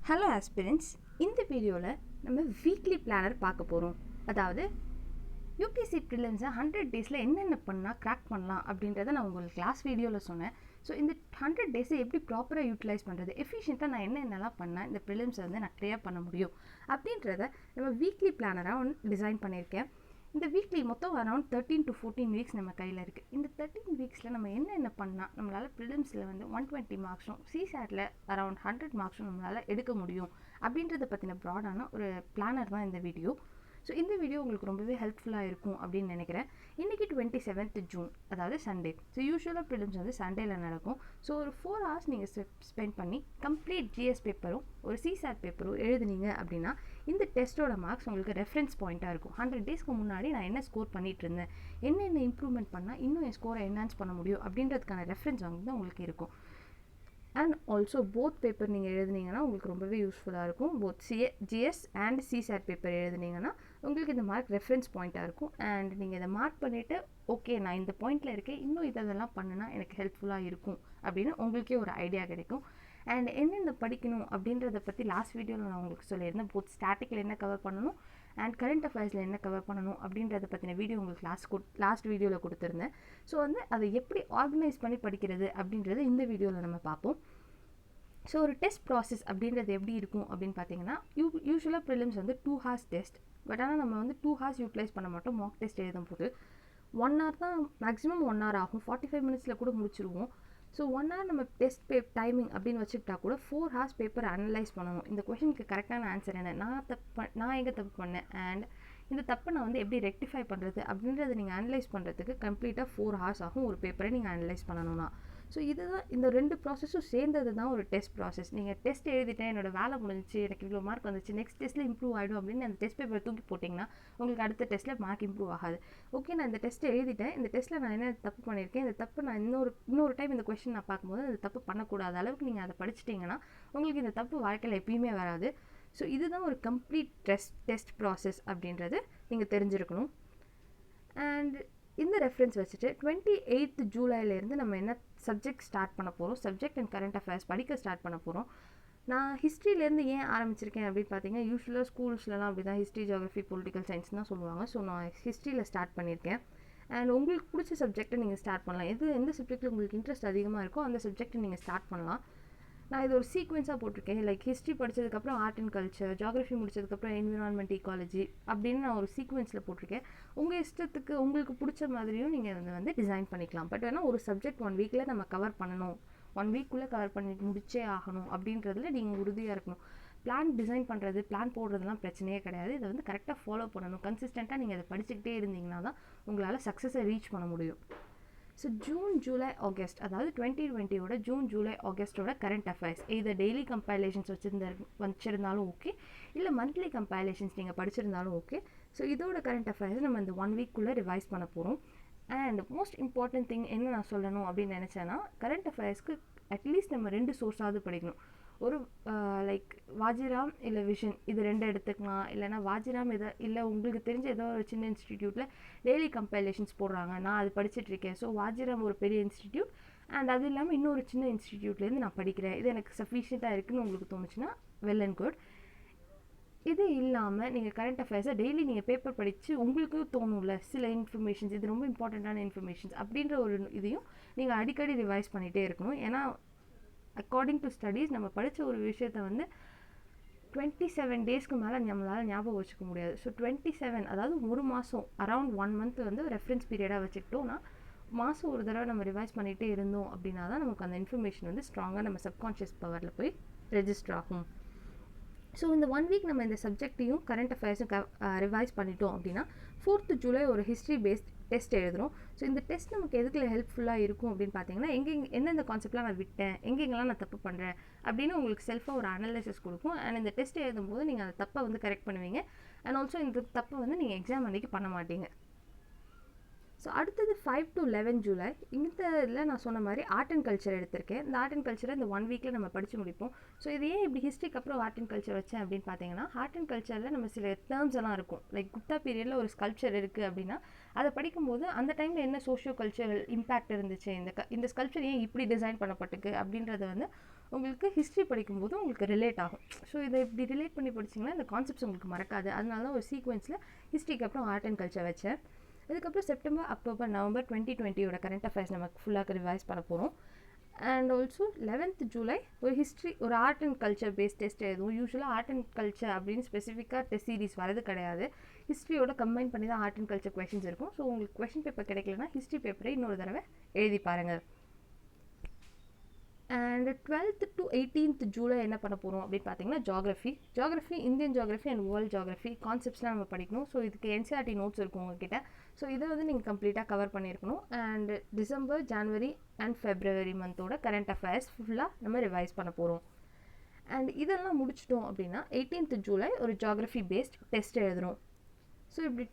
Hello aspirants, இந்த வீடியோவில் நம்ம வீக்லி பிளானர் பார்க்க போகிறோம். அதாவது யூபிஎஸ்சி ப்ரிலிம்ஸை 100 டேஸில் என்னென்ன பண்ணால் கிராக் பண்ணலாம் அப்படின்றத நான் உங்களுக்கு கிளாஸ் வீடியோவில் சொன்னேன். ஸோ இந்த 100 டேஸை எப்படி ப்ராப்பராக யூட்டிலைஸ் பண்ணுறது, எஃபிஷியண்ட்டாக நான் என்னென்னலாம் பண்ணேன் இந்த ப்ரிலிம்ஸை வந்து நான் கிளியர் பண்ண முடியும் அப்படின்றத நம்ம வீக்லி பிளானராக டிசைன் பண்ணியிருக்கேன். இந்த வீக்லி மொத்தம் அரௌண்ட் 13 to 14 வீக்ஸ் நம்ம கையில் இருக்குது. இந்த 13 வீக்ஸில் நம்ம என்னென்ன பண்ணால் நம்மளால் ப்ரிலிம்ஸில் வந்து 120 மார்க்ஸும் சிசாட்டில் அரௌண்ட் 100 மார்க்ஸும் நம்மளால் எடுக்க முடியும் அப்படின்றத பற்றின ப்ராடான ஒரு பிளானர் தான் இந்த வீடியோ. ஸோ இந்த வீடியோ உங்களுக்கு ரொம்பவே ஹெல்ப்ஃபுல்லாக இருக்கும் அப்படின்னு நினைக்கிறேன். இன்றைக்கி 27th ஜூன், அதாவது சண்டே. ஸோ யூஸ்வலாக ப்ரிலிம்ஸ் வந்து சண்டேல நடக்கும். ஸோ ஒரு 4 hours நீங்கள் ஸ்பெண்ட் பண்ணி கம்ப்ளீட் ஜிஎஸ் பேப்பரும் ஒரு சிசாட் பேப்பரும் எழுதுனீங்க அப்படின்னா இந்த டெஸ்ட்டோட மார்க்ஸ் உங்களுக்கு ரெஃபரன்ஸ் பாயிண்ட்டாக இருக்கும். 100 டேஸ்க்கு முன்னாடி நான் என்ன ஸ்கோர் பண்ணிகிட்டு இருந்தேன், என்னென்ன இம்ப்ரூவ்மெண்ட் பண்ணால் இன்னும் என் ஸ்கோரை என்ஹான்ஸ் பண்ண முடியும் அப்படின்றதுக்கான ரெஃபரன்ஸ் வந்து உங்களுக்கு இருக்கும். அண்ட் ஆல்சோ போத் பேப்பர் நீங்கள் எழுதுனீங்கன்னா உங்களுக்கு ரொம்பவே யூஸ்ஃபுல்லாக இருக்கும். Both GS and CSAT paper எழுதுனீங்கன்னா உங்களுக்கு இந்த மார்க் ரெஃபரன்ஸ் பாயிண்ட்டாக இருக்கும். அண்ட் நீங்கள் இதை மார்க் பண்ணிவிட்டு ஓகே நான் இந்த பாயிண்டில் இருக்கேன், இன்னும் இதெல்லாம் பண்ணுனா எனக்கு ஹெல்ப்ஃபுல்லாக இருக்கும் அப்படின்னு உங்களுக்கே ஒரு ஐடியா கிடைக்கும். அண்ட் என்னென்ன படிக்கணும் அப்படின்றத பற்றி லாஸ்ட் வீடியோவில் நான் உங்களுக்கு சொல்லியிருந்தேன். போத் ஸ்டாட்டிக்கில் என்ன கவர் பண்ணணும் அண்ட் கரண்ட் அஃபேர்ஸில் என்ன கவர் பண்ணணும் அப்படின்றத பற்றின வீடியோ உங்களுக்கு லாஸ்ட் வீடியோவில் கொடுத்துருந்தேன். ஸோ வந்து அதை எப்படி ஆர்கனைஸ் பண்ணி படிக்கிறது அப்படின்றத இந்த வீடியோவில் நம்ம பார்ப்போம். ஸோ ஒரு டெஸ்ட் ப்ராசஸ் அப்படின்றது எப்படி இருக்கும் அப்படின்னு பார்த்தீங்கன்னா, யூஸ்வலாக ப்ரிலிம்ஸ் வந்து 2 hours டெஸ்ட். பட் ஆனால் நம்ம வந்து 2 hours யூட்டிலைஸ் பண்ண மாட்டோம். மார்க் டெஸ்ட் எழுதும் போது 1 hour தான் மேக்ஸிமம் 1 hour ஆகும். 45 minutes கூட முடிச்சிருவோம். ஸோ 1 hour நம்ம டெஸ்ட் டைமிங் அப்படின்னு வச்சுக்கிட்டா கூட 4 hours பேப்பர் அனலைஸ் பண்ணணும். இந்த கொஷனுக்கு கரெக்டான ஆன்சர் என்ன, நான் எங்கே தப்பு பண்ணேன் அண்ட் இந்த தப்பை நான் வந்து எப்படி ரெக்டிஃபை பண்ணுறது அப்படின்றத நீங்கள் அனலைஸ் பண்ணுறதுக்கு கம்ப்ளீட்டாக 4 hours ஆகும் ஒரு பேப்பரை நீங்கள் அனலைஸ் பண்ணணும்னா. ஸோ இதுதான் இந்த 2 ப்ராசஸும் சேர்ந்தது தான் ஒரு டெஸ்ட் ப்ராசஸ். நீங்கள் டெஸ்ட் எழுதிட்டேன், என்னோடய வேலை முடிஞ்சிச்சு, எனக்கு இவ்வளோ மார்க் வந்துச்சு, நெக்ஸ்ட் டெஸ்ட்டில் இம்ப்ரூவ் ஆகிடும் அப்படின்னு அந்த டெஸ்ட் பேப்பரை தூக்கி போட்டிங்கன்னா உங்களுக்கு அடுத்த டெஸ்ட்டில் மார்க் இம்ப்ரூவ் ஆகாது. ஓகே நான் இந்த டெஸ்ட்டை எழுதிட்டேன், இந்த டெஸ்ட்டில் நான் என்ன தப்பு பண்ணியிருக்கேன், இந்த தப்பு நான் இன்னொரு டைம் இந்த கொஸ்டின் நான் பார்க்கும்போது அந்த தப்பு பண்ணக்கூடாத அளவுக்கு நீங்கள் அதை படிச்சிட்டிங்கன்னா உங்களுக்கு இந்த தப்பு வாழ்க்கையில் எப்பயுமே வராது. ஸோ இதுதான் ஒரு கம்ப்ளீட் டெஸ்ட் ப்ராசஸ் அப்படின்றது நீங்கள் தெரிஞ்சிருக்கணும். அண்ட் இந்த ரெஃபரன்ஸ் வச்சுட்டு 28th ஜூலைலேருந்து நம்ம என்ன சப்ஜெக்ட் ஸ்டார்ட் பண்ண போகிறோம், சப்ஜெக்ட் அண்ட் கரண்ட் அஃபேர்ஸ் படிக்க ஸ்டார்ட் பண்ண போகிறோம். நான் ஹிஸ்ட்ரியிலேருந்து ஏன் ஆரம்பிச்சிருக்கேன் அப்படின்னு பார்த்தீங்கன்னா, யூஸ்வலாக ஸ்கூல்ஸ்லாம் அப்படி தான் ஹிஸ்ட்ரி, ஜியோகிரஃபி, பொலிட்டிக்கல் சயின்ஸ் தான் சொல்லுவாங்க. ஸோ நான் ஹிஸ்ட்ரியில் ஸ்டார்ட் பண்ணியிருக்கேன். அண்ட் உங்களுக்கு பிடிச்ச சப்ஜெக்ட்டை நீங்கள் ஸ்டார்ட் பண்ணலாம். எந்த சப்ஜெக்ட்டில் உங்களுக்கு இன்ட்ரெஸ்ட் அதிகமாக இருக்கோ அந்த சப்ஜெக்ட்டை நீங்கள் ஸ்டார்ட் பண்ணலாம். நான் இது ஒரு சீக்வென்ஸாக போட்டிருக்கேன். லைக் ஹிஸ்ட்ரி படித்ததுக்கப்புறம் ஆர்ட் அண்ட் கல்ச்சர், ஜியோகிரஃபி முடிச்சதுக்கப்புறம் என்விரான்மெண்ட், ஈக்காலஜி அப்படின்னு நான் ஒரு சீக்வென்ஸில் போட்டிருக்கேன். உங்கள் இஷ்டத்துக்கு உங்களுக்கு பிடிச்ச மாதிரியும் நீங்கள் வந்து டிசைன் பண்ணிக்கலாம். பட் ஆனால் ஒரு சப்ஜெக்ட் 1 வீக்கில் நம்ம கவர் பண்ணணும், 1 வீக்குள்ளே கவர் பண்ணி முடிச்சே ஆகணும் அப்படின்றதுல நீங்கள் உறுதியாக இருக்கணும். பிளான் டிசைன் பண்ணுறது, பிளான் போடுறதுலாம் பிரச்சனையே கிடையாது. இதை வந்து கரெக்டாக ஃபாலோ பண்ணணும். கன்சிஸ்டண்ட்டாக நீங்கள் அதை படிச்சுக்கிட்டே இருந்தீங்கன்னா தான் உங்களால் சக்ஸஸை ரீச் பண்ண முடியும். ஸோ ஜூன், ஜூலை, ஆகஸ்ட், அதாவது 2020 ஜூன், ஜூலை, ஆகஸ்ட்டோட கரண்ட் அஃபேர்ஸ் இதை டெய்லி கம்பைலேஷன்ஸ் வச்சுருந்தாலும் ஓகே, இல்லை மந்த்லி கம்பைலேஷன்ஸ் நீங்கள் படிச்சிருந்தாலும் ஓகே. ஸோ இதோட கரண்ட் அஃபேர்ஸ் நம்ம இந்த 1 வீக்குள்ளே ரிவைஸ் பண்ண போகிறோம். அண்ட் மோஸ்ட் இம்பார்ட்டன்ட் திங் என்ன நான் சொல்லணும் அப்படின்னு நினச்சேன்னா, கரண்ட் அஃபேர்ஸ்க்கு அட்லீஸ்ட் நம்ம 2 சோர்ஸாவது படிக்கணும். ஒரு லைக் வாஜிராம் இல்லை விஷன், இது 2 எடுத்துக்கலாம். இல்லைனா வாஜிராம் இல்லை உங்களுக்கு தெரிஞ்ச ஏதோ ஒரு சின்ன இன்ஸ்டிடியூட்டில் டெய்லி கம்பைலேஷன்ஸ் போடுறாங்க, நான் அது படிச்சுட்ருக்கேன். ஸோ வாஜிராம் ஒரு பெரிய இன்ஸ்டிடியூட் அண்ட் அது இல்லாமல் இன்னொரு சின்ன இன்ஸ்டிடியூட்லேருந்து நான் படிக்கிறேன், இது எனக்கு சஃபிஷியண்ட்டாக இருக்குதுன்னு உங்களுக்கு தோணுச்சுன்னா வெல் அண்ட் குட். இது இல்லாமல் நீங்கள் கரண்ட் அஃபேர்ஸை டெய்லி நீங்கள் பேப்பர் படித்து உங்களுக்கு தோணும்ல சில இன்ஃபர்மேஷன்ஸ், இது ரொம்ப இம்பார்ட்டண்ட்டான இன்ஃபர்மேஷன்ஸ் அப்படின்ற ஒரு இதையும் நீங்கள் அடிக்கடி ரிவைஸ் பண்ணிகிட்டே இருக்கணும். ஏன்னா அக்கார்டிங் டு ஸ்டடீஸ் நம்ம படித்த ஒரு விஷயத்தை வந்து 27 டேஸ்க்கு மேலே நம்மளால் ஞாபகம் வச்சுக்க முடியாது. ஸோ 27, அதாவது ஒரு மாதம், அரவுண்ட் 1 month வந்து ரெஃபரன்ஸ் பீரியடாக வச்சுக்கிட்டோம்னா மாதம் ஒரு தடவை நம்ம ரிவைஸ் பண்ணிகிட்டே இருந்தோம் அப்படின்னா தான் நமக்கு அந்த இன்ஃபர்மேஷன் வந்து ஸ்ட்ராங்காக நம்ம சப்கான்ஷியஸ் பவரில் போய் ரெஜிஸ்டர் ஆகும். ஸோ இந்த 1 வீக் நம்ம இந்த சப்ஜெக்டையும் கரண்ட் அஃபேர்ஸும் ரிவைஸ் பண்ணிட்டோம் அப்படின்னா 4th ஜூலை ஒரு ஹிஸ்ட்ரி பேஸ்ட் டெஸ்ட் எழுதுகிறோம். ஸோ இந்த டெஸ்ட் நமக்கு எதுக்குள்ள ஹெல்ப்ஃபுல்லாக இருக்கும் அப்படின்னு பார்த்தீங்கன்னா, எந்தெந்த கான்செப்ட்லாம் நான் விட்டேன், எங்கெங்கெல்லாம் நான் தப்பு பண்ணுறேன் அப்படின்னு உங்களுக்கு செல்ஃபாக ஒரு அனலைசிஸ் கொடுக்கும். அண்ட் இந்த டெஸ்ட் எழுதும்போது நீங்கள் அந்த தப்பை வந்து கரெக்ட் பண்ணுவீங்க. அண்ட் ஆல்சோ இந்த தப்பை வந்து நீங்கள் எக்ஸாம் அன்றைக்கி பண்ண மாட்டீங்க. ஸோ அடுத்தது 5 to 11 ஜூலை, இந்த இதில் நான் சொன்ன மாதிரி ஆர்ட் அண்ட் கல்ச்சர் எடுத்திருக்கேன். இந்த ஆர்ட் அண்ட் கல்ச்சரை இந்த 1 வீக்கில் நம்ம படித்து முடிப்போம். ஸோ இது ஏன் இப்படி ஹிஸ்ட்ரிக்கு அப்புறம் ஆர்ட் அண்ட் கல்ச்சர் வச்சேன் அப்படின்னு பார்த்தீங்கன்னா, ஆர்ட் அண்ட் கல்ச்சரில் நம்ம சில டேர்ம்ஸ் எல்லாம் இருக்கும். லைக் குப்தா பீரியடில் ஒரு ஸ்கல்ப்சர் இருக்குது அப்படின்னா அதை படிக்கும்போது அந்த டைமில் என்ன சோஷியோ கல்ச்சரல் இம்பேக்ட் இருந்துச்சு, இந்த ஸ்கல்ப்சர் ஏன் இப்படி டிசைன் பண்ணப்பட்டிருக்கு அப்படின்றத வந்து உங்களுக்கு ஹிஸ்ட்ரி படிக்கும்போது உங்களுக்கு ரிலேட் ஆகும். ஸோ இதை இப்படி ரிலேட் பண்ணி படிச்சிங்கன்னா இந்த கான்செப்ட்ஸ் உங்களுக்கு மறக்காது. அதனால தான் ஒரு சீக்வன்ஸில் ஹிஸ்ட்ரிக்கு அப்புறம் ஆர்ட் அண்ட் கல்ச்சர் வச்சேன். அதுக்கப்புறம் September, October, November 2020 current affairs நமக்கு ஃபுல்லாக ரிவைஸ் பண்ண போகிறோம். அண்ட் ஆல்சோ 11th ஜூலை ஒரு ஹிஸ்ட்ரி, ஒரு art and culture based test எழுதும். யூஸ்வலாக ஆர்ட் அண்ட் கல்ச்சர் அப்படின்னு ஸ்பெசிஃபிக்காக டெஸ்ட் சீரிஸ் வரது கிடையாது. ஹிஸ்ட்ரியோட கம்பைன் பண்ணி தான் ஆர்ட் அண்ட் கல்ச்சர் கொஷின்ஸ் இருக்கும். ஸோ உங்களுக்கு கொஷின் பேப்பர் கிடைக்கலன்னா ஹிஸ்ட்ரி பேப்பரை இன்னொரு தடவை எழுதி பாருங்கள். And 12th to 18th July என்ன பண்ண போகிறோம் அப்படின்னு பார்த்தீங்கன்னா geography, Indian geography and world geography கான்செப்ட்ஸ்லாம் நம்ம படிக்கணும். ஸோ இதுக்கு என்சிஆர்டி நோட்ஸ் இருக்கும் உங்ககிட்ட. ஸோ இதை வந்து நீங்கள் கம்ப்ளீட்டாக கவர் பண்ணியிருக்கணும். And December, January and February மந்தோட கரண்ட் அஃபேர்ஸ் ஃபுல்லாக நம்ம ரிவைஸ் பண்ண போகிறோம். அண்ட் இதெல்லாம் முடிச்சிட்டோம் அப்படின்னா 18th ஜூலை ஒரு ஜாகிரஃபி பேஸ்ட் டெஸ்ட் எழுதுகிறோம். ஸோ இப்படி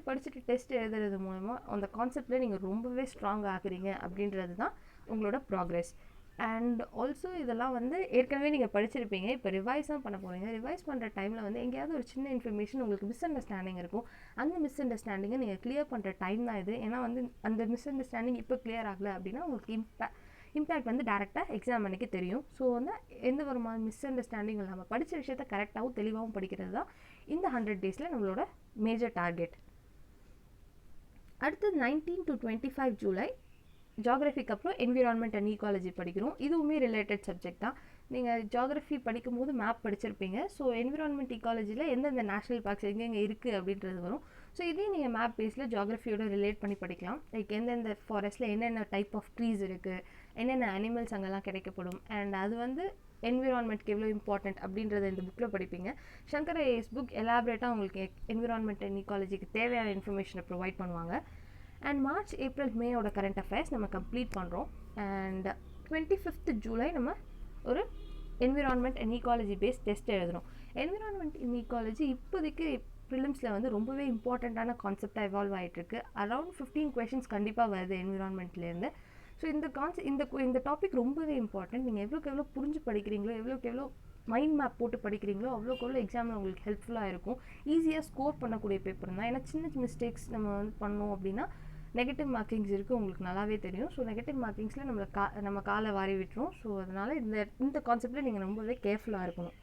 படிச்சுட்டு டெஸ்ட் எழுதுறது மூலமாக அந்த கான்செப்டில் நீங்கள் ரொம்பவே ஸ்ட்ராங் ஆகுறீங்க அப்படின்றது தான் உங்களோட ப்ராக்ரெஸ். அண்ட் ஆல்சோ இதெல்லாம் வந்து ஏற்கனவே நீங்கள் படிச்சிருப்பீங்க, இப்போ ரிவைஸ் தான் பண்ண போகிறீங்க. ரிவைஸ் பண்ணுற டைமில் வந்து எங்கேயாவது ஒரு சின்ன இன்ஃபர்மேஷன் உங்களுக்கு மிஸ் அண்டர்ஸ்டாண்டிங் இருக்கும். அந்த மிஸ் அண்டர்ஸ்டாண்டிங்கை நீங்கள் கிளியர் பண்ணுற டைம் தான் இது. ஏன்னா வந்து அந்த மிஸ் அண்டர்ஸ்டாண்டிங் இப்போ கிளியர் ஆகலை அப்படின்னா உங்களுக்கு இம்பேக்ட் வந்து டேரெக்டாக எக்ஸாம் அன்றைக்கி தெரியும். ஸோ வந்து எந்த ஒரு மிஸ் அண்டர்ஸ்டாண்டிங் இல்லாமல் படித்த விஷயத்தை கரெக்டாகவும் தெளிவாகவும் படிக்கிறது தான் இந்த 100 டேஸில் நம்மளோட மேஜர் டார்கெட். அடுத்தது 19 to 25 ஜூலை ஜாகிரஃபிக்கு அப்புறம் என்விரான்மெண்ட் அண்ட் ஈகாலஜி படிக்கிறோம். இதுவுமே ரிலேட்டட் சப்ஜெக்ட் தான். நீங்கள் ஜாகிரஃபி படிக்கும்போது மேப் படிச்சிருப்பீங்க. ஸோ என்விரான்மெண்ட் ஈகாலஜியில் எந்தெந்த நேஷனல் பார்க்ஸ் எங்கெங்கே இருக்குது அப்படின்றது வரும். ஸோ இதையும் நீங்கள் மேப் பேஸில் ஜாகிரஃபியோட ரிலேட் பண்ணி படிக்கலாம். லைக் எந்தெந்த ஃபாரஸ்ட்டில் என்னென்ன டைப் ஆஃப் ட்ரீஸ் இருக்குது, என்னென்ன அனிமல்ஸ் அங்கெல்லாம் கிடைக்கப்படும், அண்ட் அது வந்து என்விரான்மெண்ட்க்கு எவ்வளோ இம்பார்ட்டன்ட் அப்படின்றத இந்த புக்கில் படிப்பீங்க. சங்கர் ஐஏஎஸ் புக் எலாபரேட்டாக உங்களுக்கு என்விரான்மெண்ட் அண்ட் ஈகாலஜிக்கு தேவையான இன்ஃபர்மேஷனை ப்ரொவைட் பண்ணுவாங்க. அண்ட் மார்ச், ஏப்ரல், மேயோட கரண்ட் அஃபேர்ஸ் நம்ம கம்ப்ளீட் பண்ணுறோம். அண்ட் 25th ஜூலை நம்ம ஒரு environment and ecology based test எழுதுகிறோம். என்விரான்மெண்ட் அண்ட் ஈகாலஜி இப்போதைக்கு ப்ரிலிம்ஸில் வந்து ரொம்பவே இம்பார்ட்டண்ட்டான கான்செப்டாக எவால்வ் ஆகிட்டுருக்கு. அரௌண்ட் 15 கொஷின்ஸ் கண்டிப்பாக வருது என்விரான்மெண்ட்லேருந்து. ஸோ இந்த டாபிக் ரொம்பவே இம்பார்ட்டன்ட். நீங்கள் எவ்வளோக்கு எவ்வளோ புரிஞ்சு படிக்கிறீங்களோ, எவ்வளோக்கு எவ்வளோ மைண்ட் மேப் போட்டு படிக்கிறீங்களோ அவ்வளோக்கு எவ்வளோ எக்ஸாமில் உங்களுக்கு ஹெல்ப்ஃபுல்லாக இருக்கும். ஈஸியாக ஸ்கோர் பண்ணக்கூடிய பேப்பர் தான். ஏன்னா சின்ன மிஸ்டேக்ஸ் நம்ம வந்து பண்ணோம் அப்படின்னா நெகட்டிவ் மார்க்கிங்ஸ் இருக்குது, உங்களுக்கு நல்லாவே தெரியும். ஸோ நெகட்டிவ் மார்க்கிங்ஸில் நம்ம காலை வாரி விட்டுரும். ஸோ அதனால் இந்த கான்செப்டில் நீங்கள் ரொம்பவே கேர்ஃபுல்லாக இருக்கணும்.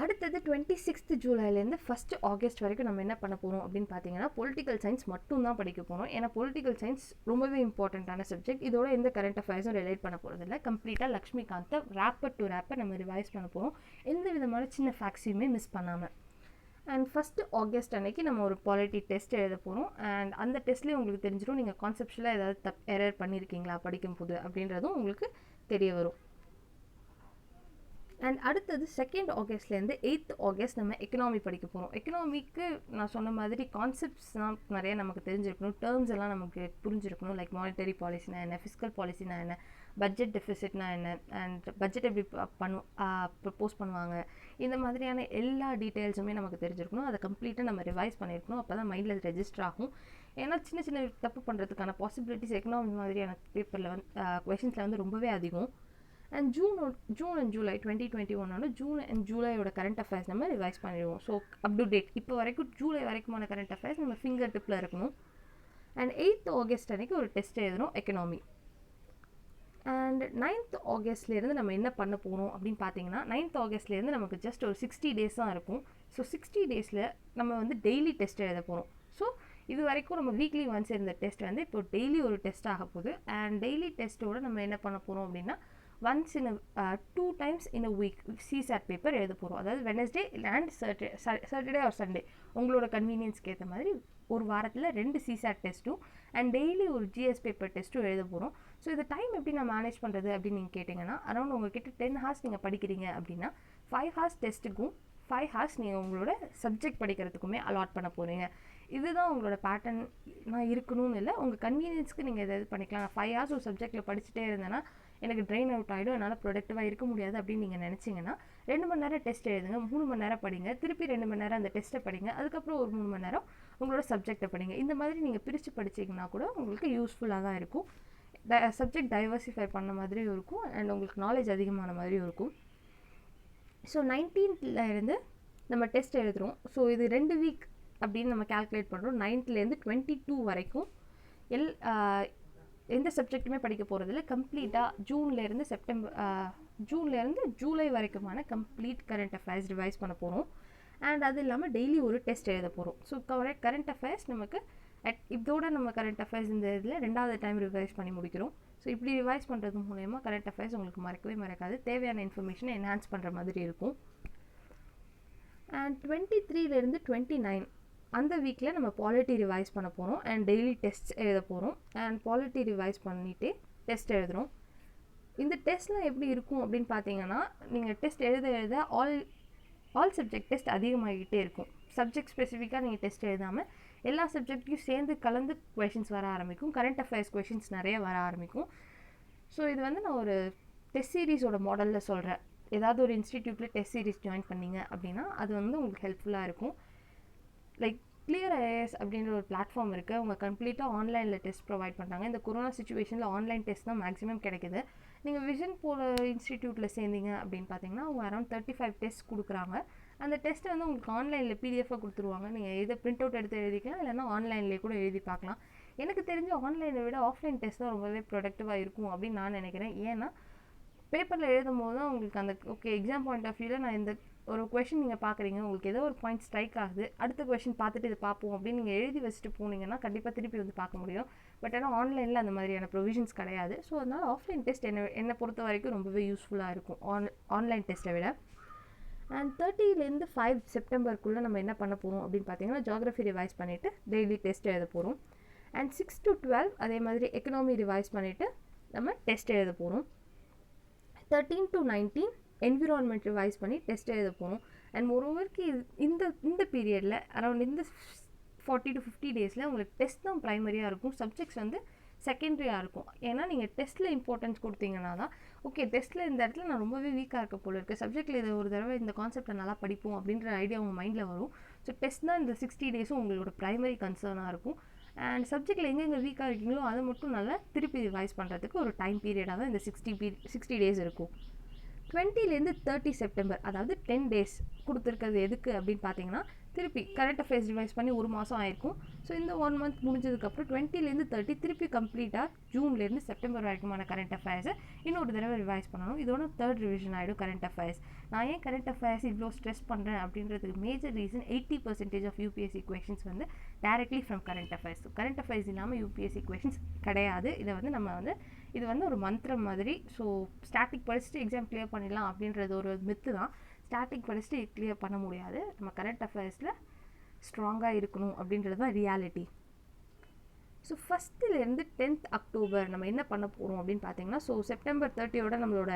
அடுத்தது 26th ஜூலைலேருந்து 1st ஆகஸ்ட் வரைக்கும் நம்ம என்ன பண்ண போகிறோம் அப்படின்னு பார்த்தீங்கன்னா பொலிட்டிக்கல் சயின்ஸ் மட்டும் தான் படிக்க போகிறோம். ஏன்னா பொலிட்டிக்கல் சயின்ஸ் ரொம்பவே இம்பார்ட்டண்ட்டான சப்ஜெக்ட். இதோட எந்த கரண்ட் அஃபேர்ஸும் ரிலேட் பண்ண போகிறதில்ல. கம்ப்ளீட்டாக லக்ஷ்மிகாந்தை ரேப்பர் டு ரேப்பர் நம்ம ரிவைஸ் பண்ண போகிறோம், எந்த விதமான சின்ன ஃபேக்ட்ஸையுமே மிஸ் பண்ணாமல். அண்ட் 1st ஆகஸ்ட் அன்னைக்கு நம்ம ஒரு பாலிட்டி டெஸ்ட் எழுத போகிறோம். அண்ட் அந்த டெஸ்ட்லேயே உங்களுக்கு தெரிஞ்சிடும் நீங்கள் கான்செப்ஷுவலாக ஏதாவது எரர் பண்ணியிருக்கீங்களா படிக்கும்போது அப்படின்றதும் உங்களுக்கு தெரிய வரும். அண்ட் அடுத்தது 2nd ஆகஸ்ட்லேருந்து 8th ஆகஸ்ட் நம்ம எக்கனாமி படிக்க போகிறோம். எக்கனாமிக்கு நான் சொன்ன மாதிரி கான்செப்ட்ஸ்லாம் நிறைய நமக்கு தெரிஞ்சிருக்கணும், டேர்ம்ஸ் எல்லாம் நமக்கு புரிஞ்சிருக்கணும். லைக் மானிட்டரி பாலிசினா என்ன, ஃபிஸ்கல் பாலிசினா என்ன, பட்ஜெட் டெஃபிசிட்னா என்ன, அண்ட் பட்ஜெட் எப்படி ப்ரப்போஸ் பண்ணுவாங்க, இந்த மாதிரியான எல்லா டீட்டெயில்ஸுமே நமக்கு தெரிஞ்சிருக்கணும். அதை கம்ப்ளீட்டாக நம்ம ரிவைஸ் பண்ணியிருக்கணும். அப்போ தான் மைண்டில் ரெஜிஸ்டர் ஆகும். ஏன்னா சின்ன தப்பு பண்ணுறதுக்கான பாசிபிலிட்டிஸ் எக்கனாமி மாதிரியான பேப்பரில் வந்து கொஷின்ஸில் வந்து ரொம்பவே அதிகம். And June and July 2021 June and ஜூலையோட கரண்ட் அஃபேர்ஸ் நம்ம ரிவைஸ் பண்ணிடுவோம். ஸோ அப் டு டேட் இப்போ வரைக்கும் ஜூலை வரைக்குமான கரண்ட் அஃபேர்ஸ் நம்ம ஃபிங்கர் டிப்பில் இருக்கணும். அண்ட் 8th ஆகஸ்ட் அன்றைக்கி ஒரு டெஸ்ட் எழுதுகிறோம் எக்கனாமி. அண்ட் 9th ஆகஸ்ட்லேருந்து நம்ம என்ன பண்ண போகிறோம் அப்படின்னு பார்த்தீங்கன்னா 9th ஆகஸ்ட்லேருந்து நமக்கு ஜஸ்ட் ஒரு 60 டேஸ் தான் இருக்கும். ஸோ 60 டேஸில் நம்ம வந்து டெய்லி டெஸ்ட் எழுத போகிறோம். ஸோ இது வரைக்கும் நம்ம வீக்லி ஒன்ஸ் இருந்த டெஸ்ட் வந்து இப்போ டெய்லி ஒரு டெஸ்ட் ஆக போகுது. அண்ட் டெய்லி டெஸ்ட்டோடு நம்ம என்ன பண்ண போகிறோம் அப்படின்னா once in a 2 times in a week CSAT paper எழுத போகிறோம். அதாவது Wednesday and Saturday R Sunday உங்களோட கன்வீனியன்ஸ்க்கு ஏற்ற மாதிரி ஒரு வாரத்தில் 2 CSAT டெஸ்ட்டும் அண்ட் டெய்லி ஒரு GS பேப்பர் டெஸ்ட்டும் எழுத போகிறோம். ஸோ இந்த டைம் எப்படி நான் மேனேஜ் பண்ணுறது அப்படின்னு நீங்கள் கேட்டிங்கன்னா அரௌண்ட் உங்கள்கிட்ட 10 hours நீங்கள் படிக்கிறீங்க அப்படின்னா 5 hours டெஸ்ட்டுக்கும் 5 hours நீங்கள் உங்களோட சப்ஜெக்ட் படிக்கிறதுக்குமே அலாட் பண்ண போகிறீங்க. இதுதான் உங்களோட பேட்டர்ன். நான் இருக்கணும்னு இல்லை, உங்கள் கன்வீனியன்ஸ்க்கு நீங்கள் எதாவது பண்ணிக்கலாம். நான் 5 hours ஒரு சப்ஜெக்டில் படிச்சுட்டே இருந்தேன்னா எனக்கு ட்ரெயின் அவுட் ஆகிடும், என்னால் ப்ரொடக்டிவாக இருக்க முடியாது அப்படின்னு நீங்கள் நினச்சிங்கன்னா 2 மணி நேரம் டெஸ்ட் எழுதுங்க, 3 மணி நேரம் படிங்க, திருப்பி 2 மணி நேரம் அந்த டெஸ்ட்டை படிங்க, அதுக்கப்புறம் ஒரு 3 மணி நேரம் உங்களோட சப்ஜெக்டை படிங்க. இந்த மாதிரி நீங்கள் பிரித்து படிச்சிங்கன்னா கூட உங்களுக்கு யூஸ்ஃபுல்லாக தான் இருக்கும். சப்ஜெக்ட் டைவர்சிஃபை பண்ண மாதிரியும் இருக்கும் அண்ட் உங்களுக்கு நாலேஜ் அதிகமான மாதிரியும் இருக்கும். ஸோ 19th இருந்து நம்ம டெஸ்ட் எழுதுகிறோம். ஸோ இது 2 வீக் அப்படின்னு நம்ம கால்குலேட் பண்ணுறோம். 9th 22 வரைக்கும் எந்த சப்ஜெக்ட்டுமே படிக்க போகிறதில்ல. கம்ப்ளீட்டாக ஜூன்லேருந்து ஜூலை வரைக்குமான கம்ப்ளீட் கரண்ட் அஃபேர்ஸ் ரிவைஸ் பண்ண போகிறோம். அண்ட் அது இல்லாமல் டெய்லி ஒரு டெஸ்ட் எழுத போகிறோம். ஸோ கரண்ட் அஃபேர்ஸ் நமக்கு இதோட நம்ம கரண்ட் அஃபேர்ஸ் இந்த இதில் 2வது டைம் ரிவைஸ் பண்ணி முடிக்கிறோம். ஸோ இப்படி ரிவைஸ் பண்ணுறது மூலயமா கரண்ட் அஃபேர்ஸ் உங்களுக்கு மறக்கவே மறக்காது. தேவையான இன்ஃபர்மேஷனை என்ஹான்ஸ் பண்ணுற மாதிரி இருக்கும். அண்ட் 23லேருந்து 29 அந்த வீக்கில் நம்ம பாலிட்டி ரிவைஸ் பண்ண போகிறோம். அண்ட் டெய்லி டெஸ்ட் எழுத போகிறோம். அண்ட் பாலிட்டி ரிவைஸ் பண்ணிவிட்டு டெஸ்ட் எழுதுகிறோம். இந்த டெஸ்ட்லாம் எப்படி இருக்கும் அப்படின்னு பார்த்தீங்கன்னா, நீங்கள் டெஸ்ட் எழுத ஆல் சப்ஜெக்ட் டெஸ்ட் அதிகமாகிட்டே இருக்கும். சப்ஜெக்ட் ஸ்பெசிஃபிக்காக நீங்கள் டெஸ்ட் எழுதாமல் எல்லா சப்ஜெக்ட்லையும் சேர்ந்து கலந்து கொஷின்ஸ் வர ஆரம்பிக்கும். கரண்ட் அஃபேர்ஸ் கொஷின்ஸ் நிறைய வர ஆரம்பிக்கும். ஸோ இது நான் ஒரு டெஸ்ட் சீரீஸோட மாடலில் சொல்கிறேன். ஏதாவது ஒரு இன்ஸ்டிடியூட்டில் டெஸ்ட் சீரீஸ் ஜாயின் பண்ணிங்க அப்படின்னா அது உங்களுக்கு ஹெல்ப்ஃபுல்லாக இருக்கும். லைக் கிளியர் ஐஏஎஸ் அப்படின்ற ஒரு பிளாட்ஃபார்ம் இருக்குது. அவங்க கம்ப்ளீட்டாக ஆன்லைனில் டெஸ்ட் ப்ரொவைட் பண்ணுறாங்க. இந்த கொரோனா சுச்சுவேஷனில் ஆன்லைன் டெஸ்ட் தான் மேக்ஸிமம் கிடைக்குது. நீங்கள் விஷன் போல இன்ஸ்டிடியூட்டில் சேர்ந்தீங்க அப்படின்னு பார்த்தீங்கன்னா அவங்க அரௌண்ட் 35 டெஸ்ட் கொடுக்குறாங்க. அந்த டெஸ்ட்டை உங்களுக்கு ஆன்லைனில் பிடிஎஃபாக கொடுத்துருவாங்க. நீங்கள் எதை பிரிண்ட் அவுட் எடுத்து எழுதிக்கலாம், இல்லைனா ஆன்லைன்லேயே கூட எழுதி பார்க்கலாம். எனக்கு தெரிஞ்சு ஆன்லைனை விட ஆஃப்லைன் டெஸ்ட் தான் ரொம்பவே ப்ரொடக்டிவாக இருக்கும் அப்படின்னு நான் நினைக்கிறேன். ஏன்னா பேப்பரில் எழுதும் போது தான் உங்களுக்கு அந்த எக்ஸாம் பாயிண்ட் ஆஃப் வியூவில் நான் இந்த ஒரு கொஷின் நீங்கள் பார்க்குறீங்க, உங்களுக்கு ஏதோ ஒரு பாயிண்ட் ஸ்ட்ரைக் ஆகுது, அடுத்த கொஷின் பார்த்துட்டு இதை பார்ப்போம் அப்படின்னு நீங்கள் எழுதி வச்சுட்டு போனீங்கன்னா கண்டிப்பாக திருப்பி பார்க்க முடியும். பட் ஆனால் ஆன்லைனில் அந்த மாதிரியான ப்ரொவிஷன்ஸ் கிடையாது. ஸோ அதனால் ஆஃப்லைன் டெஸ்ட் என்னை பொறுத்த வரைக்கும் ரொம்பவே யூஸ்ஃபுல்லாக இருக்கும் ஆன்லைன் டெஸ்ட்டை விட. அண்ட் 30லேருந்து 5 செப்டம்பருக்குள்ளே நம்ம என்ன பண்ண போகிறோம் அப்படின்னு பார்த்தீங்கன்னா, ஜியாகிரஃபி ரிவைஸ் பண்ணிவிட்டு டெய்லி டெஸ்ட் எழுத போகிறோம். அண்ட் 6 to 12 அதே மாதிரி எக்கனாமி ரிவைஸ் பண்ணிவிட்டு நம்ம டெஸ்ட் எழுத போகிறோம். 13 to 19 என்விரான்மெண்ட் ரிவைஸ் பண்ணி டெஸ்ட் எழுத போகிறோம். அண்ட் மோரோவருக்கு இந்த பீரியடில் அரௌண்ட் இந்த 40 to 50 டேஸில் உங்களுக்கு டெஸ்ட் தான் ப்ரைமரியாக இருக்கும். சப்ஜெக்ட்ஸ் செகண்டரியாக இருக்கும். ஏன்னா நீங்கள் டெஸ்ட்டில் இம்பார்ட்டன்ஸ் கொடுத்தீங்கன்னா தான் டெஸ்ட்டில் இந்த இடத்துல நான் ரொம்பவே வீக்காக இருக்க போல இருக்குது, சப்ஜெக்ட்டில் இதை ஒரு தடவை இந்த கான்செப்டை நல்லா படிப்போம் அப்படின்ற ஐடியா உங்கள் மைண்டில் வரும். ஸோ டெஸ்ட் தான் இந்த 60 டேஸும் உங்களோட ப்ரைமரி கன்சர்னாக இருக்கும். அண்ட் சப்ஜெக்ட்டில் எங்கெங்கே வீக்காக இருக்கீங்களோ அதை மட்டும் நல்லா திருப்பி ரிவைஸ் பண்ணுறதுக்கு ஒரு டைம் பீரியடாக தான் இந்த 60 டேஸ் இருக்கும். 20லேருந்து 30 செப்டம்பர் அதாவது 10 டேஸ் கொடுத்துருக்கிறது எதுக்கு அப்படின்னு பார்த்தீங்கன்னா, திருப்பி கரண்ட் அஃபேர்ஸ் ரிவைஸ் பண்ணி ஒரு மாதம் ஆயிருக்கும். ஸோ இந்த 1 மந்த் முடிஞ்சதுக்கப்புறம் 20லேருந்து 30 திருப்பி கம்ப்ளீட்டாக ஜூன்லேருந்து செப்டம்பர் வரைக்குமான கரண்ட் அஃபேர்ஸை இன்னொரு தடவை ரிவைஸ் பண்ணணும். இதோட 3rd ரிவிஷன் ஆகிடும் கரண்ட் அஃபேர்ஸ். நான் ஏன் கரண்ட் அஃபேர்ஸ் இவ்வளோ ஸ்ட்ரெஸ் பண்ணுறேன் அப்படின்றதுக்கு major reason 80% of UPSC questions directly from current affairs. Current affairs இல்லாமல் யூபிஎஸ்சி கொஷின்ஸ் கிடையாது. இதை நம்ம இது ஒரு மந்திரம் மாதிரி. ஸோ ஸ்டாட்டிக் படிச்சுட்டு எக்ஸாம் கிளியர் பண்ணிடலாம் அப்படின்றது ஒரு மித்து தான். ஸ்டாட்டிக் படிச்சுட்டு கிளியர் பண்ண முடியாது. நம்ம கரண்ட் அஃபேர்ஸில் ஸ்ட்ராங்காக இருக்கணும் அப்படின்றது தான் ரியாலிட்டி. ஸோ ஃபஸ்ட்டுலேருந்து 10th அக்டோபர் நம்ம என்ன பண்ண போகிறோம் அப்படின்னு பார்த்தீங்கன்னா, ஸோ செப்டம்பர் 30யோட நம்மளோட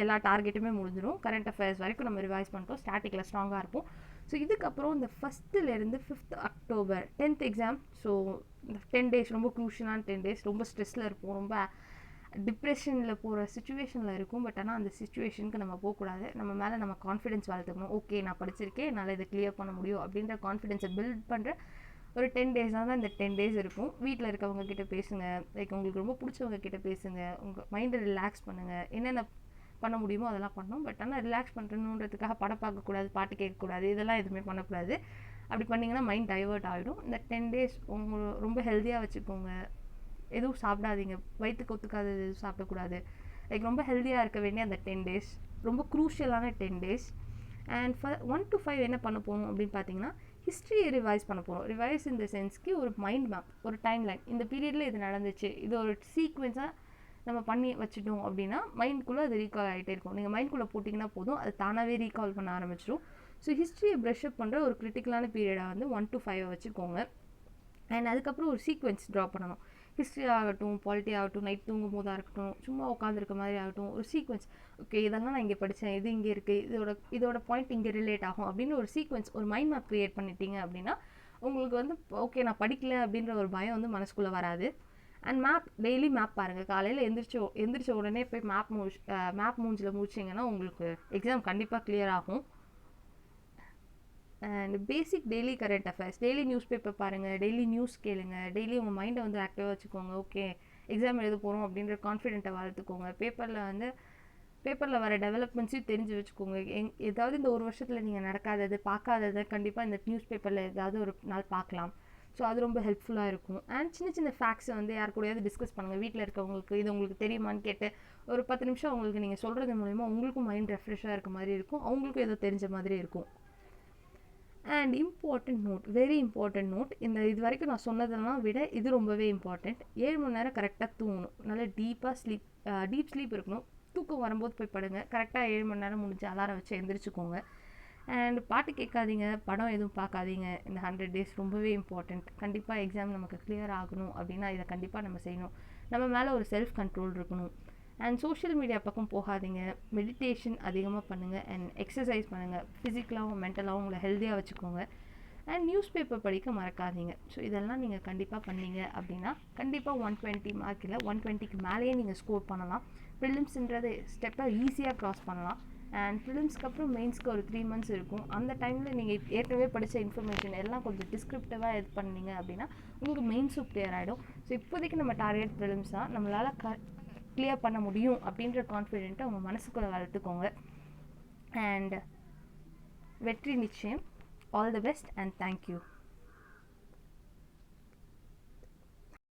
எல்லா டார்கெட்டுமே முடிஞ்சிடும். கரண்ட் அஃபேர்ஸ் வரைக்கும் நம்ம ரிவைஸ் பண்ணிட்டோம். ஸ்டாட்டிக்கில் ஸ்ட்ராங்காக இருப்போம். ஸோ இதுக்கப்புறம் இந்த 1st-லேருந்து 5th October 10th exam. So இந்த 10 டேஸ் ரொம்ப க்ரூஷியலான 10 டேஸ். ரொம்ப ஸ்ட்ரெஸ்ஸில் இருப்போம், ரொம்ப டிப்ரெஷனில் போகிற சுச்சுவேஷனில் இருக்கும். பட் ஆனால் அந்த சுச்சுவேஷனுக்கு நம்ம போகக்கூடாது. நம்ம மேலே நம்ம கான்ஃபிடென்ஸ் வளர்த்துக்கணும். ஓகே, நான் படிச்சிருக்கேன், என்னால் இதை கிளியர் பண்ண முடியும் அப்படின்ற கான்ஃபிடென்ஸை பில்ட் பண்ணுற ஒரு 10 டேஸ் தான் இந்த 10 டேஸ் இருக்கும். வீட்டில் இருக்கவங்க கிட்ட பேசுங்க, லைக் உங்களுக்கு ரொம்ப பிடிச்சவங்க கிட்ட பேசுங்க, உங்கள் மைண்டை ரிலாக்ஸ் பண்ணுங்கள். என்னென்ன பண்ண முடியுமோ அதெல்லாம் பண்ணணும். பட் ஆனால் ரிலாக்ஸ் பண்ணுறணுன்றதுக்காக படம் பார்க்கக்கூடாது, பாட்டு கேட்கக்கூடாது, இதெல்லாம் எதுவுமே பண்ணக்கூடாது. அப்படி பண்ணிங்கன்னா மைண்ட் டைவர்ட் ஆகிடும். இந்த 10 டேஸ் உங்களை ரொம்ப ஹெல்த்தியாக வச்சுக்கோங்க. எதுவும் சாப்பிடாதீங்க, வயிற்றுக்கு ஒத்துக்காது எதுவும் சாப்பிடக்கூடாது. லைக் ரொம்ப ஹெல்த்தியாக இருக்க வேண்டிய அந்த 10 டேஸ் ரொம்ப க்ரூஷியலான 10 டேஸ். அண்ட் 1 to 5 என்ன பண்ண போகிறோம் அப்படின்னு பார்த்தீங்கன்னா, ஹிஸ்ட்ரியை ரிவைஸ் பண்ண போகிறோம். ரிவைஸ் இந்த சென்ஸ்க்கு ஒரு மைண்ட் மேப், ஒரு டைம் லைன். இந்த பீரியடில் இது நடந்துச்சு, இது ஒரு சீக்வென்ஸாக நம்ம பண்ணி வச்சுட்டோம் அப்படின்னா மைண்ட்குள்ளே அது ரீகால் ஆகிட்டே இருக்கும். நீங்கள் மைண்ட்குள்ளே போட்டிங்கன்னா போதும், அது தானாகவே ரீகால் பண்ண ஆரம்பிச்சிடும். ஸோ ஹிஸ்ட்ரியை ப்ரஷ்அப் பண்ணுற ஒரு கிரிட்டிக்கலான பீரியடாக 1 to 5 வச்சுக்கோங்க. அண்ட் அதுக்கப்புறம் ஒரு சீக்வென்ஸ் ட்ரா பண்ணணும். ஹிஸ்ட்ரி ஆகட்டும், பாலிட்டி ஆகட்டும், நைட் தூங்கும் போதாக இருக்கட்டும், சும்மா உட்காந்துருக்க மாதிரி ஆகட்டும், ஒரு சீக்வென்ஸ். ஓகே, இதெல்லாம் நான் இங்கே படித்தேன், இது இங்கே இருக்குது, இதோட பாயிண்ட் இங்கே ரிலேட் ஆகும் அப்படின்னு ஒரு சீக்வென்ஸ், ஒரு மைண்ட் மேப் க்ரியேட் பண்ணிட்டீங்க அப்படின்னா உங்களுக்கு ஓகே நான் படிக்கல அப்படின்ற ஒரு பயம் மனசுக்குள்ளே வராது. அண்ட் டெய்லி மேப் பாருங்கள். காலையில் எந்திரிச்ச உடனே போய் மேப் மூஞ்சில் முடிச்சிங்கன்னா உங்களுக்கு எக்ஸாம் கண்டிப்பாக கிளியர் ஆகும். And basic daily current affairs, daily news paper பாருங்கள், டெய்லி நியூஸ் கேளுங்க, டெய்லி உங்கள் மைண்டை ஆக்டிவாக வச்சுக்கோங்க. ஓகே, எக்ஸாம் எழுத போகிறோம் அப்படின்ற கான்ஃபிடென்ட்டை வளர்த்துக்கோங்க. பேப்பரில் வர டெவலப்மெண்ட்ஸையும் தெரிஞ்சு வச்சுக்கோங்க. ஏதாவது இந்த ஒரு வருஷத்தில் நீங்கள் நடக்காதது, பார்க்காதது கண்டிப்பாக இந்த நியூஸ் பேப்பரில் ஏதாவது ஒரு நாள் பார்க்கலாம். ஸோ அது ரொம்ப ஹெல்ப்ஃபுல்லாக இருக்கும். அண்ட் சின்ன சின்ன ஃபேக்ட்ஸை வந்து யார் கூடயாவது டிஸ்கஸ் பண்ணுங்கள். வீட்டில் இருக்கவங்களுக்கு இது உங்களுக்கு தெரியுமான்னு கேட்டு ஒரு 10 நிமிஷம் அவங்களுக்கு நீங்கள் சொல்கிறது மூலிமா உங்களுக்கும் மைண்ட் ரெஃப்ரெஷ்ஷாக இருக்க மாதிரி இருக்கும், அவங்களுக்கும் ஏதோ தெரிஞ்ச மாதிரி இருக்கும். And important note, very important note, இது வரைக்கும் நான் சொன்னதெல்லாம் விட இது ரொம்பவே இம்பார்ட்டண்ட். 7 மணி நேரம் கரெக்டாக தூங்கணும். நல்லா டீப் ஸ்லீப் இருக்கணும். தூக்கம் வரும்போது போய் படுங்க. கரெக்டாக 7 மணி நேரம் முடிஞ்சு அலாரம் வச்சு எந்திரிச்சுக்கோங்க. அண்ட் பாட்டு கேட்காதீங்க, படம் எதுவும் பார்க்காதீங்க. இந்த 100 days ரொம்பவே இம்பார்ட்டண்ட். கண்டிப்பாக எக்ஸாம் நமக்கு கிளியர் ஆகணும் அப்படின்னா இதை கண்டிப்பாக நம்ம செய்யணும். நம்ம மேலே ஒரு செல்ஃப் கண்ட்ரோல் இருக்கணும். அண்ட் சோஷியல் மீடியா பக்கம் போகாதீங்க. மெடிடேஷன் அதிகமாக பண்ணுங்கள். அண்ட் எக்ஸசைஸ் பண்ணுங்கள். ஃபிசிக்கலாகவும் மென்டலாகவும் உங்களை ஹெல்த்தியாக வச்சுக்கோங்க. அண்ட் நியூஸ் பேப்பர் படிக்க மறக்காதீங்க. ஸோ இதெல்லாம் நீங்கள் கண்டிப்பாக பண்ணீங்க அப்படின்னா கண்டிப்பாக 120 மார்க் இல்லை 120க்கு மேலேயே நீங்கள் ஸ்கோர் பண்ணலாம். ப்ரிலிம்ஸ்ன்றது ஸ்டெப்பை ஈஸியாக க்ராஸ் பண்ணலாம். அண்ட் ப்ரிலிம்ஸ்க்கு அப்புறம் மெயின்ஸ்க்கு ஒரு 3 months இருக்கும். அந்த டைமில் நீங்கள் ஏற்கனவே படித்த இன்ஃபர்மேஷன் எல்லாம் கொஞ்சம் டிஸ்கிரிப்டிவாக இது பண்ணீங்க அப்படின்னா உங்களுக்கு மெயின்ஸும் கிளியர் ஆகிடும். ஸோ இப்போதைக்கு நம்ம டார்கெட் ப்ரிலிம்ஸ் தான், நம்மளால் கிளியர் பண்ண முடியும் அப்படின்ற கான்ஃபிடென்ட்டை உங்கள் மனசுக்குள்ளே வளர்த்துக்கோங்க. அண்ட் வெற்றி நிச்சயம். All the best and thank you.